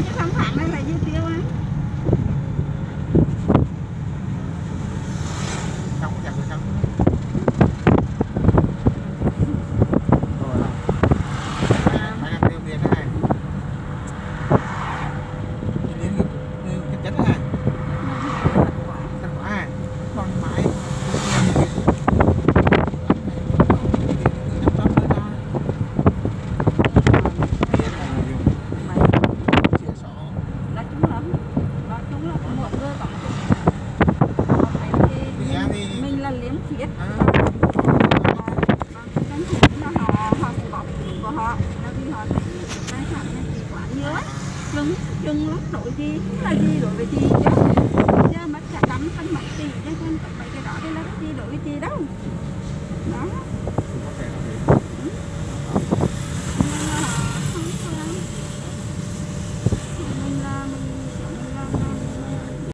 chứ không phản đây là dư tiêu á. Sống chẳng được sống. Phải làm điều việc này. Chỉ đến cái chất này. Thành quả còn mãi. Mình là liếm khiết họ sẽ bỏ của họ là vì họ thấy tài sản này thì quá nhớ chừng lúc đổi gì cũng là gì đối với chị chứ giờ mất cả 5 phân mất tỷ chứ không phải cái đó thì là cái gì đối với chị đâu đó.